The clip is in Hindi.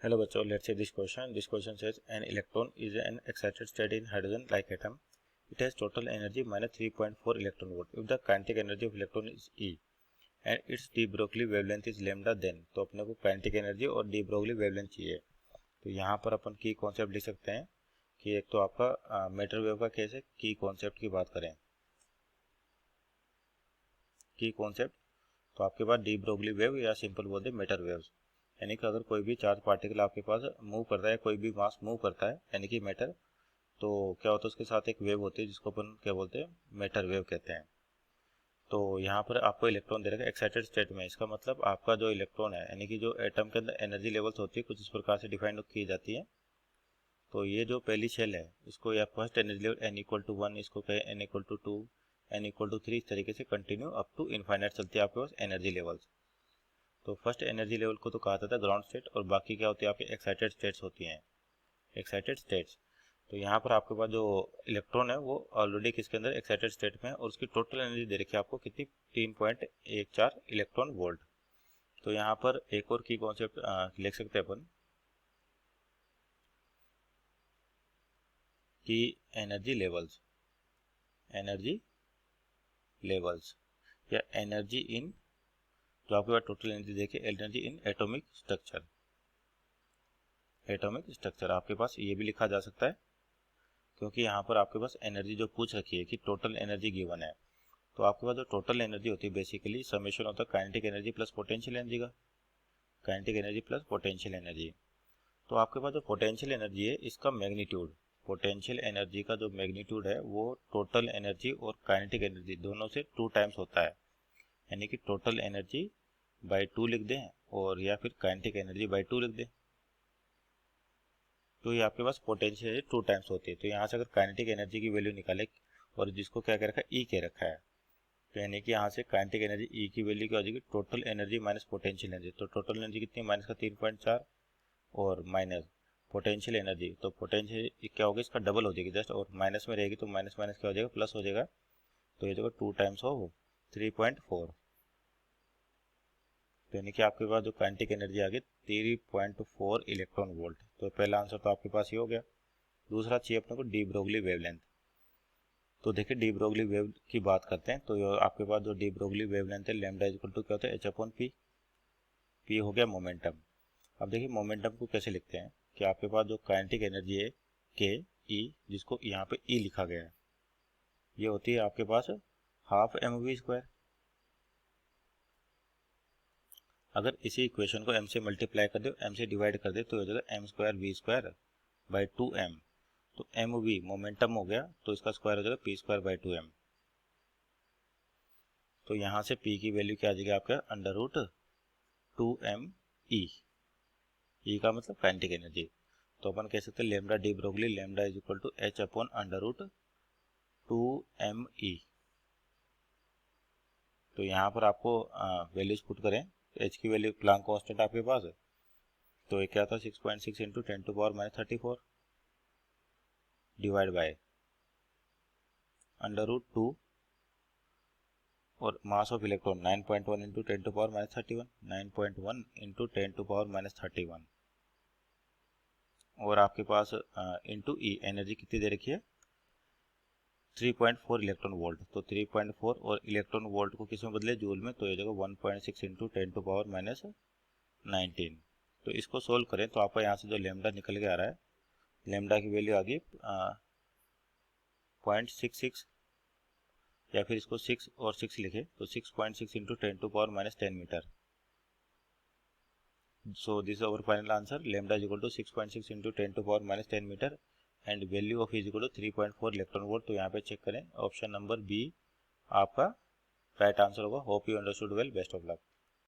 Hello बच्चों, let's see this question. This question says an electron is an excited state in hydrogen-like atom. It has total energy minus 3.4 electron volt. If the kinetic energy of electron is E and its de Broglie wavelength is lambda, then तो अपने को kinetic energy और de Broglie wavelength चाहिए. तो यहाँ पर अपन की कॉन्सेप्ट लिख सकते हैं कि एक तो आपका मैटर वेव का केस है. की कॉन्सेप्ट की बात करें, की कॉन्सेप्ट तो आपके पास डी ब्रोगली वेव या सिंपल बोलते हैं मैटर वेव्स, यानी कि अगर कोई भी चार्ज पार्टिकल आपके पास मूव करता है, कोई भी मास मूव करता है यानी कि मैटर, तो क्या होता है उसके साथ एक वेव होती है जिसको अपन क्या बोलते हैं, मैटर वेव कहते हैं. तो यहाँ पर आपको इलेक्ट्रॉन दे रखा है एक्साइटेड स्टेट में. इसका मतलब आपका जो इलेक्ट्रॉन है यानी कि जो एटम के अंदर एनर्जी लेवल्स होती है कुछ इस प्रकार से डिफाइन की जाती है. तो ये जो पहली शेल है इसको या first energy level n equal to 1, इसको कहें n equal to 2, n equal to 3, इस तरीके से कंटिन्यू अप टू इनफाइनाइट चलती है आपके पास एनर्जी लेवल्स. तो फर्स्ट एनर्जी लेवल को तो कहा जाता है ग्राउंड स्टेट, और बाकी क्या होती है आपके एक्साइटेड स्टेट्स होती हैं, एक्साइटेड स्टेट्स. तो यहाँ पर आपके पास जो इलेक्ट्रॉन है वो ऑलरेडी किसके अंदर एक्साइटेड स्टेट में है, और उसकी टोटल एनर्जी दे रखी है आपको कितनी, 3.14 इलेक्ट्रॉन वोल्ट. तो यहाँ पर एक और की कॉन्सेप्ट लिख सकते हैं अपन कि एनर्जी लेवल्स या एनर्जी इन, जो आपके पास टोटल एनर्जी देखिए एनर्जी इन एटॉमिक स्ट्रक्चर आपके पास ये भी लिखा जा सकता है, क्योंकि यहाँ पर आपके पास एनर्जी जो पूछ रखी है कि टोटल एनर्जी गिवन है. तो आपके पास जो टोटल एनर्जी होती है बेसिकली समेशन होता है kinetic energy plus potential energy का, kinetic energy plus potential energy. तो आपके पास जो पोटेंशियल एनर्जी है इसका मैग्नीट्यूड, पोटेंशियल एनर्जी का जो मैग्नीट्यूड है वो टोटल एनर्जी और काइनेटिक एनर्जी दोनों से 2 टाइम्स होता है, यानी कि टोटल एनर्जी बाई 2 लिख दें और या फिर काइनेटिक एनर्जी बाई 2 लिख दें. तो ये आपके पास पोटेंशियल एनर्जी 2 टाइम्स होती है. तो यहाँ से अगर काइनेटिक एनर्जी की वैल्यू निकाले और जिसको क्या कह रखा है, ई कह रखा है, तो यानी कि यहाँ से काइनेटिक एनर्जी ई की वैल्यू क्या हो जाएगी, total energy minus potential energy. तो टोटल एनर्जी कितनी, माइनस का 3.4 और माइनस पोटेंशियल एनर्जी, तो पोटेंशियल क्या होगी इसका डबल हो जाएगी जस्ट, और माइनस में रहेगी तो माइनस माइनस क्या हो जाएगा, प्लस हो जाएगा. तो ये देखो 2 टाइम्स ऑफ 3.4, तो यानी कि आपके पास जो काइनेटिक एनर्जी आ गई 3.4 इलेक्ट्रॉन वोल्ट. तो पहला आंसर तो आपके पास ये हो गया. दूसरा चाहिए अपने को डी ब्रोगली वेवलेंथ. तो देखिए डी ब्रोगली वेव की बात करते हैं. तो आपके पास जो डी ब्रोगली वेवलेंथ है लैम्डा इक्वल टू क्या होता है, h/p. p हो गया मोमेंटम. अब देखिए मोमेंटम को कैसे लिखते हैं कि आपके पास जो काइनेटिक एनर्जी है के ई, जिसको यहाँ पे ई लिखा गया है, ये होती है आपके पास हाफ mv². अगर इसी इक्वेशन को m से मल्टीप्लाई कर दो, m से डिवाइड कर दे तो हो जाएगा m²v² बाई 2m. तो mv मोमेंटम हो गया तो इसका स्क्वायर हो जाएगा p² बाई 2m. तो यहाँ से p की वैल्यू क्या आ जाएगी आपका √2m e. e का मतलब काइनेटिक एनर्जी. तो अपन कह सकते हैं lambda de Broglie lambda is equal to h/√2m e. तो यहाँ पर आपको वैल्यूज पुट करें, h की वैल्यू प्लांक कांस्टेंट आपके पास है, तो ये क्या था 6.6 इंटू 10⁻34 डिवाइड बाय √2 और mass of electron 9.1 into 10⁻31, 9.1 into 10⁻31, और आपके पास इंटू ई एनर्जी कितनी दे रखी है 3.4 इलेक्ट्रॉन वोल्ट. तो 3.4 और इलेक्ट्रॉन वोल्ट को किस में बदले, जूल में, तो ये जगह 1.6 इंटू 10⁻19. तो इसको सोल्व करें तो आपका यहाँ से जो लैम्डा निकल के आ रहा है, लैम्डा की वैल्यू आ गई 0.66, या फिर इसको 6 और 6 लिखे तो 6.6 into 10⁻10 metre. So this our final answer, lambda is equal to 6.6 into 10⁻10 metre and value of is equal to 3.4 electron volt. तो यहाँ पे चेक करें, ऑप्शन नंबर बी आपका राइट आंसर होगा. Hope you understood well. Best of luck.